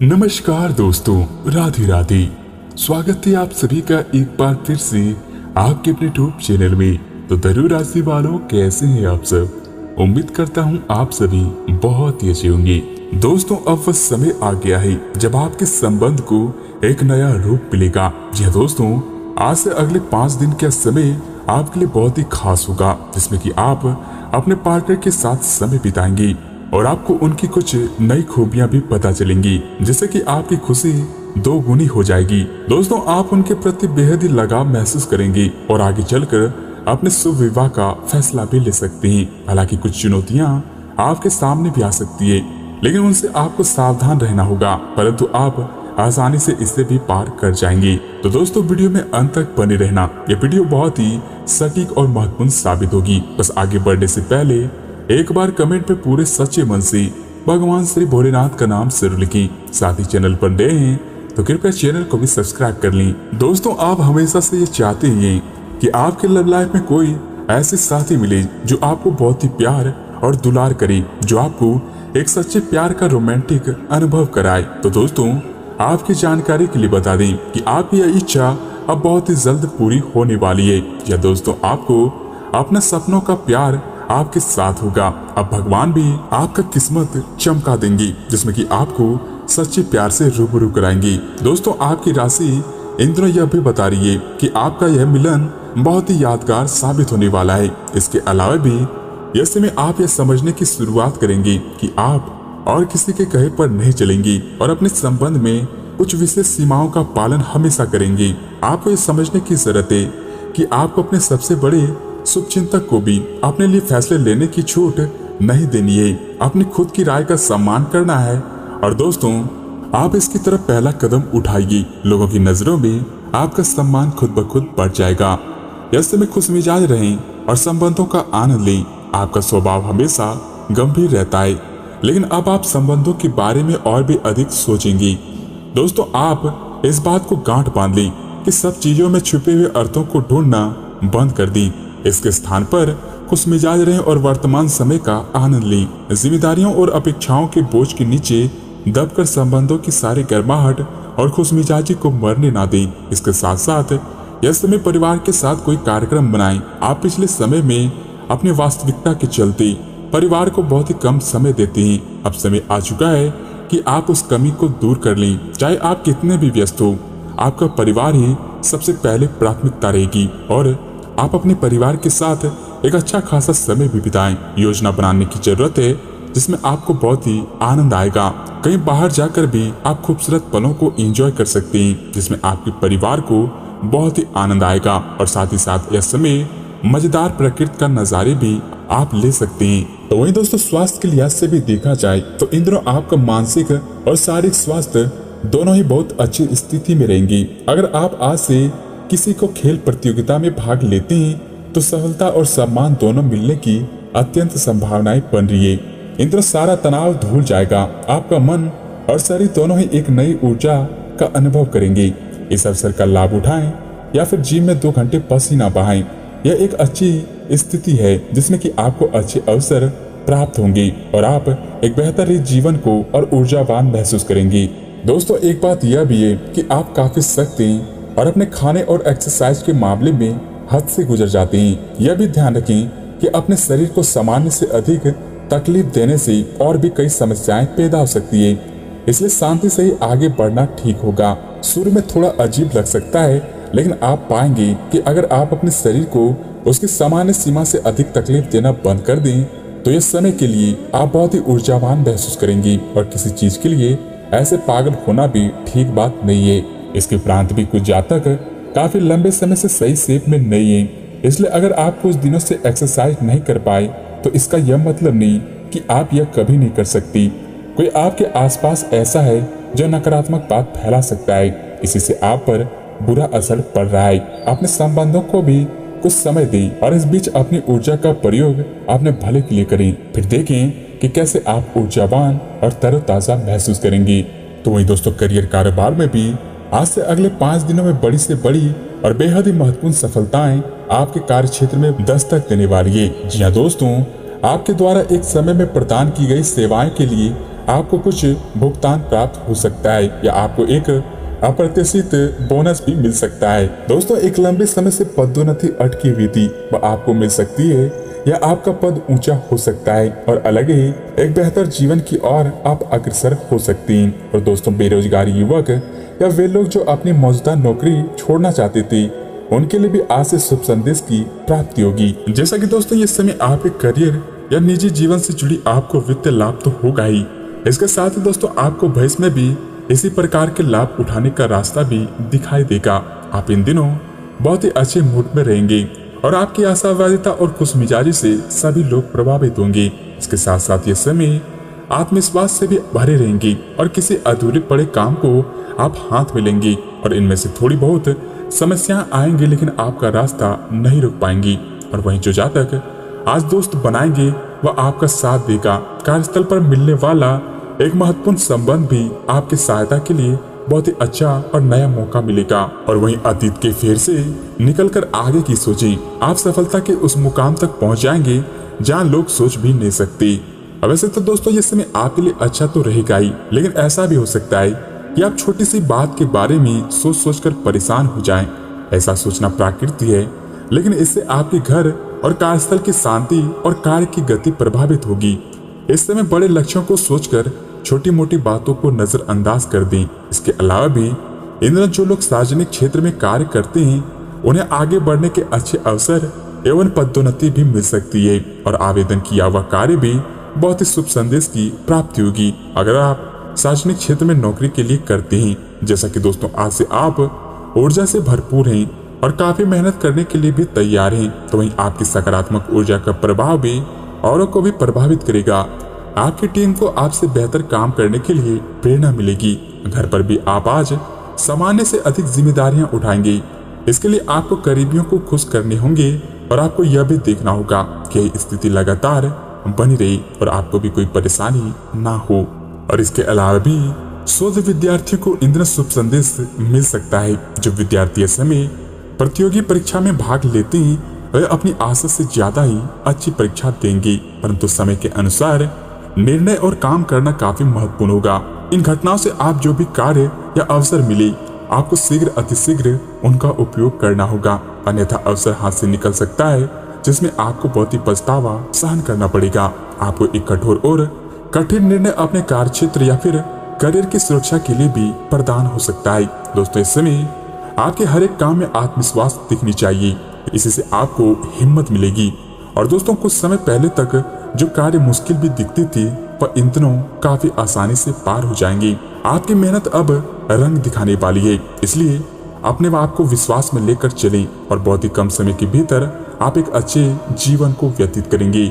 नमस्कार दोस्तों, राधे राधे। स्वागत है आप सभी का एक बार फिर से आपके अपने यूट्यूब चैनल में। तो धनु राशि वालों, कैसे हैं आप सब? उम्मीद करता हूं आप सभी बहुत ही अच्छे होंगे। दोस्तों, अब वह समय आ गया है जब आपके संबंध को एक नया रूप मिलेगा। जी हाँ दोस्तों, आज से अगले 5 दिन का समय आपके लिए बहुत ही खास होगा, जिसमें कि आप अपने पार्टनर के साथ समय बिताएंगे और आपको उनकी कुछ नई खूबियां भी पता चलेंगी, जिससे कि आपकी खुशी 2 गुनी हो जाएगी। दोस्तों, आप उनके प्रति बेहद ही लगाव महसूस करेंगे और आगे चलकर अपने शुभ विवाह का फैसला भी ले सकते हैं। हालांकि कुछ चुनौतियां आपके सामने भी आ सकती है, लेकिन उनसे आपको सावधान रहना होगा, परंतु आप आसानी से इससे भी पार कर जाएंगे। तो दोस्तों, वीडियो में अंत तक बने रहना। ये वीडियो बहुत ही सटीक और महत्वपूर्ण साबित होगी। बस आगे बढ़ने से पहले एक बार कमेंट में पूरे सच्चे मन से भगवान श्री भोलेनाथ का नाम जरूर लिखें। साथ ही चैनल पर नए हैं तो कृपया चैनल को भी सब्सक्राइब कर लें। दोस्तों, आप हमेशा से ये चाहते हैं कि आपके लव लाइफ में कोई ऐसे साथी मिले जो आपको बहुत ही प्यार और दुलार करे, जो आपको एक सच्चे प्यार का रोमांटिक अनुभव कराए। तो दोस्तों, आपकी जानकारी के लिए बता दें कि आपकी यह इच्छा अब बहुत ही जल्द पूरी होने वाली है। या दोस्तों, आपको अपने सपनों का प्यार आपके साथ होगा। अब भगवान भी आपका किस्मत चमका देंगी, जिसमें कि आपको सच्चे प्यार से रूबरू कराएंगी। दोस्तों, आपकी राशि इन दिनों यह भी बता रही है कि आपका यह मिलन बहुत ही यादगार साबित होने वाला है। इसके अलावा भी यह समय आप यह समझने की शुरुआत करेंगे कि आप और किसी के कहे पर नहीं चलेंगी और अपने संबंध में कुछ विशेष सीमाओं का पालन हमेशा करेंगे। आपको यह समझने की जरूरत है कि आपको अपने सबसे बड़े शुभचिंतक को भी अपने लिए फैसले लेने की छूट नहीं देनी है। अपनी खुद की राय का सम्मान करना है और दोस्तों, आप इसकी तरफ पहला कदम उठाइए। लोगों की नजरों में आपका सम्मान खुद ब खुद बढ़ जाएगा। ऐसे में खुश मिजाज रहें और संबंधों का आनंद लें। आपका स्वभाव हमेशा गंभीर रहता है, लेकिन अब आप संबंधों के बारे में और भी अधिक सोचेंगी। दोस्तों, आप इस बात को गांठ बांध लें कि सब चीजों में छुपे हुए अर्थों को ढूंढना बंद कर दी। इसके स्थान पर खुश मिजाज रहें और वर्तमान समय का आनंद लें। जिम्मेदारियों और अपेक्षाओं के बोझ के नीचे दबकर संबंधों की सारी गर्माहट और खुश मिजाजी को मरने ना दें। इसके साथ साथ यह समय परिवार के साथ कोई कार्यक्रम बनाएं। आप पिछले समय में अपनी वास्तविकता के चलते परिवार को बहुत ही कम समय देते हैं। अब समय आ चुका है कि आप उस कमी को दूर कर लें। चाहे आप कितने भी व्यस्त हो, आपका परिवार ही सबसे पहले प्राथमिकता रहेगी और आप अपने परिवार के साथ एक अच्छा खासा समय भी बिताएं। योजना बनाने की जरूरत है जिसमें आपको बहुत ही आनंद आएगा। कहीं बाहर जाकर भी आप खूबसूरत पलों को एंजॉय कर सकते हैं, जिसमें आपके परिवार को बहुत ही आनंद आएगा और साथ ही साथ यह समय मजेदार प्रकृति का नजारे भी आप ले सकते हैं। तो वहीं दोस्तों, स्वास्थ्य के लिहाज से भी देखा जाए तो इन दिनों आपका मानसिक और शारीरिक स्वास्थ्य दोनों ही बहुत अच्छी स्थिति में रहेंगी। अगर आप आज से किसी को खेल प्रतियोगिता में भाग लेते हैं तो सफलता और सम्मान दोनों मिलने की अत्यंत संभावनाएं बन रही है। इन तरह सारा तनाव धुल जाएगा। आपका मन और शरीर दोनों ही एक नई ऊर्जा का अनुभव करेंगे। इस अवसर का लाभ उठाएं या फिर जिम में 2 घंटे पसीना बहाएं। यह एक अच्छी स्थिति है जिसमें कि आपको अच्छे अवसर प्राप्त होंगे और आप एक बेहतर जीवन को और ऊर्जावान महसूस करेंगे। दोस्तों, एक बात यह भी है कि आप काफी सख्त हैं और अपने खाने और एक्सरसाइज के मामले में हद से गुजर जाते हैं। यह भी ध्यान रखें कि अपने शरीर को सामान्य से अधिक तकलीफ देने से और भी कई समस्याएं पैदा हो सकती है, इसलिए शांति से ही आगे बढ़ना ठीक होगा। शुरू में थोड़ा अजीब लग सकता है, लेकिन आप पाएंगे कि अगर आप अपने शरीर को उसकी सामान्य सीमा से अधिक तकलीफ देना बंद कर दें तो इस समय के लिए आप बहुत ही ऊर्जावान महसूस करेंगी और किसी चीज के लिए ऐसे पागल होना भी ठीक बात नहीं है। इसके उपरांत भी कुछ जातक काफी लंबे समय से सही शेप में नहीं है, इसलिए अगर आप कुछ दिनों से एक्सरसाइज नहीं कर पाए तो इसका यह मतलब नहीं कि आप यह कभी नहीं कर सकती। कोई आपके आसपास ऐसा है जो नकारात्मक बात फैला सकता है, इसी से आप पर बुरा असर पड़ रहा है। अपने संबंधों को भी कुछ समय दें और इस बीच अपनी ऊर्जा का प्रयोग अपने भले के लिए करें। फिर देखें कि कैसे आप ऊर्जावान और तरोताजा महसूस करेंगे। तो वही दोस्तों, करियर कारोबार में भी आज से अगले 5 दिनों में बड़ी से बड़ी और बेहद ही महत्वपूर्ण सफलताएं आपके कार्य क्षेत्र में दस्तक देने वाली है। जी हाँ दोस्तों, आपके द्वारा एक समय में प्रदान की गई सेवाएं के लिए आपको कुछ भुगतान प्राप्त हो सकता है या आपको एक अप्रत्याशित बोनस भी मिल सकता है। दोस्तों, एक लंबे समय से पदोन्नति अटकी हुई थी, वह आपको मिल सकती है या आपका पद ऊंचा हो सकता है और अलग ही एक बेहतर जीवन की ओर आप अग्रसर हो सकती हैं। और दोस्तों, बेरोजगार युवक या वे लोग जो अपनी मौजूदा नौकरी छोड़ना चाहते थे, उनके लिए भी आज से शुभ संदेश की प्राप्ति होगी। जैसा कि दोस्तों, ये समय आपके करियर या निजी जीवन से जुड़ी आपको वित्तीय लाभ तो होगा ही, इसके साथ ही दोस्तों आपको भविष्य में भी इसी प्रकार के लाभ उठाने का रास्ता भी दिखाई देगा। आप इन दिनों बहुत ही अच्छे मूड में रहेंगे और आपकी आशावादिता और खुशमिजाजी से सभी लोग प्रभावित होंगे। इसके साथ साथ ये समय आत्मविश्वास से भी भरे रहेंगे और किसी अधूरे पड़े काम को आप हाथ में लेंगे और इनमें से थोड़ी बहुत समस्याएं आएंगी, लेकिन आपका रास्ता नहीं रुक पाएंगी। और वहीं जो जातक आज दोस्त बनाएंगे वह आपका साथ देगा। कार्यस्थल पर मिलने वाला एक महत्वपूर्ण संबंध भी आपकी सहायता के लिए बहुत ही अच्छा और नया मौका मिलेगा। और वहीं अतीत के फेर से निकलकर आगे की सोचें, आप सफलता के उस मुकाम तक पहुंच जाएंगे जहां लोग सोच भी नहीं सकते। अब वैसे तो दोस्तों, ये समय आपके लिए अच्छा तो रहेगा ही, लेकिन ऐसा भी हो सकता है कि आप छोटी सी बात के बारे में सोच सोचकर परेशान हो जाएं। ऐसा सोचना प्राकृतिक है, लेकिन इससे आपके घर और कार्यस्थल की शांति और कार्य की गति प्रभावित होगी। इस समय बड़े लक्ष्यों को सोचकर छोटी मोटी बातों को नजरअंदाज कर दें। इसके अलावा भी इन दिनों जो लोग सार्वजनिक क्षेत्र में कार्य करते हैं, उन्हें आगे बढ़ने के अच्छे अवसर एवं पदोन्नति भी मिल सकती है और आवेदन किया हुआ कार्य भी बहुत ही शुभ संदेश की प्राप्ति होगी। अगर आप सार्वजनिक क्षेत्र में नौकरी के लिए करते हैं, जैसा कि दोस्तों आज से आप ऊर्जा से भरपूर हैं और काफी मेहनत करने के लिए भी तैयार हैं, तो वहीं आपकी सकारात्मक ऊर्जा का प्रभाव भी औरों को भी प्रभावित करेगा। आपकी टीम को आपसे बेहतर काम करने के लिए प्रेरणा मिलेगी। घर पर भी आप आज सामान्य से अधिक जिम्मेदारियां उठाएंगे। इसके लिए आपको करीबियों को खुश करने होंगे और आपको यह भी देखना होगा कि स्थिति लगातार बनी रही और आपको भी कोई परेशानी ना हो। और इसके अलावा भी शोध विद्यार्थियों को इंद्र शुभ संदेश मिल सकता है। जो विद्यार्थी इस समय प्रतियोगी परीक्षा में भाग लेते हैं, वे अपनी आशा से ज्यादा ही अच्छी परीक्षा देंगे, परंतु समय के अनुसार निर्णय और काम करना काफी महत्वपूर्ण होगा। इन घटनाओं से आप जो भी कार्य या अवसर मिले, आपको शीघ्र अतिशीघ्र उनका उपयोग करना होगा, अन्यथा अवसर हाथ से निकल सकता है जिसमें आपको बहुत ही पछतावा सहन करना पड़ेगा। आपको एक कठोर और कठिन निर्णय अपने कार्यक्षेत्र या फिर करियर की सुरक्षा के लिए भी प्रदान हो सकता है। दोस्तों, इस समय आपके हर एक काम में आत्मविश्वास दिखनी चाहिए, इसी से आपको हिम्मत मिलेगी। और दोस्तों, कुछ समय पहले तक जो कार्य मुश्किल भी दिखती थी, वह इन दिनों काफी आसानी से पार हो जाएंगी। आपकी मेहनत अब रंग दिखाने वाली है, इसलिए अपने आप को विश्वास में लेकर चलें और बहुत ही कम समय के भीतर आप एक अच्छे जीवन को व्यतीत करेंगे।